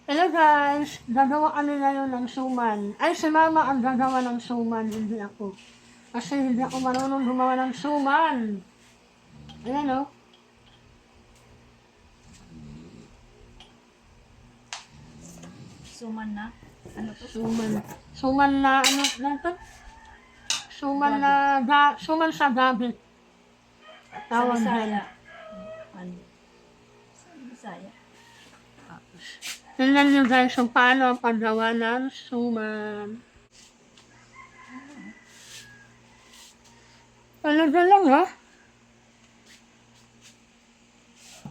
Hello guys, gagawa kami ngayon ng suman. Ay, si mama ang gagawa ng suman, hindi ako. Kasi hindi ako marunong gumawa ng suman. Ayan o. Suman na. Ano to? Suman. Suman na ano lang to? Suman sa gabi. Sa Tawag Bisaya. yan. Ano? Sa Bisaya. Tingnan nyo guys kung paano ang paggawa ng suman. Talaga lang ha?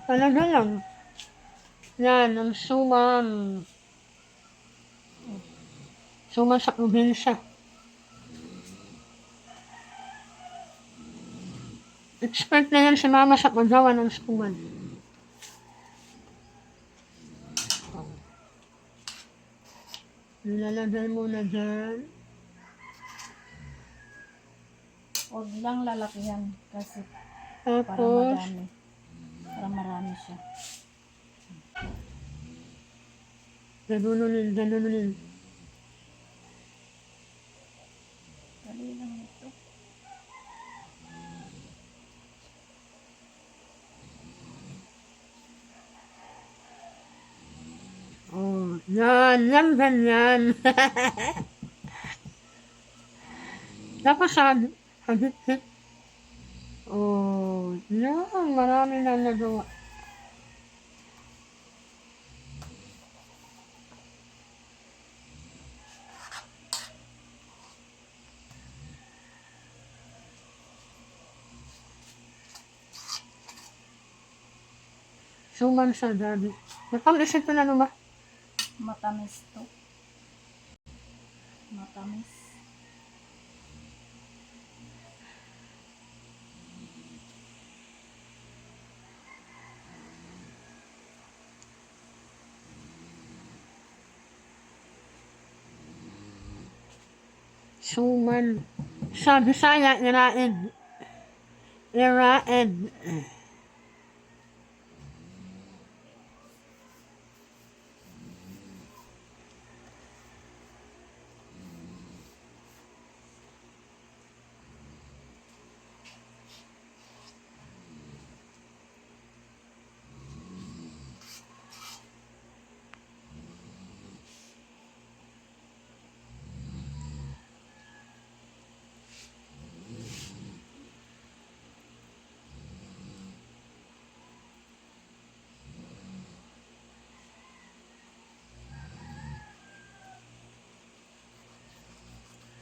Talaga lang. Yan, ang suman. Suman sa probinsya. Expert na yan si mama sa paggawa ng suman. Nilalagay mo na dyan. Huwag lang lalakihan kasi para Tapos, madami. Para marami siya. ganununin. Dali lang ito. Oh, yan, ganyan. Tapos hagit-hit. Oh, yan, marami na nagawa. Suman sa gabi. Matamis ito na ano ba? Matamis to. Matamis. Suman. Sa Bisaya, iraid. Iraid.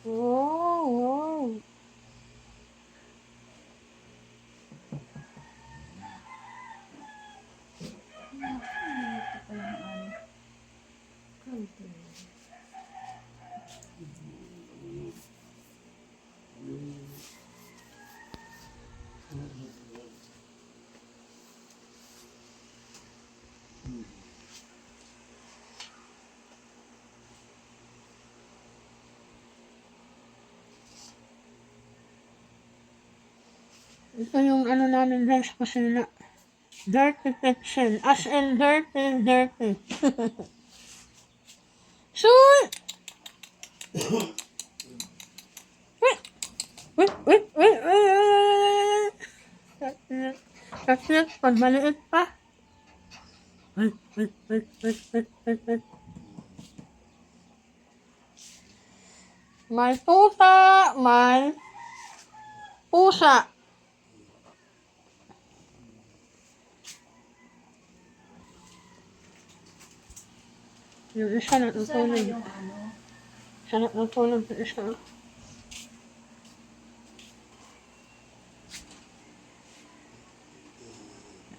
Wow. Ito pa yung ano. Ito yung ano namin guys, kusina. Dirty kitchen. As in dirty. Soy! Wait. Kasi pag maliit pa. Wait. May tuta, may pusa. Yung isa Sana natutulog. yung ano. Isa natutulog yung isa.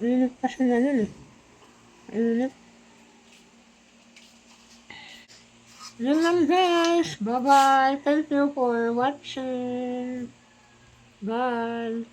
Init kasi na yun eh. Init. Yun lang guys. Bye-bye. Thank you for watching. Bye.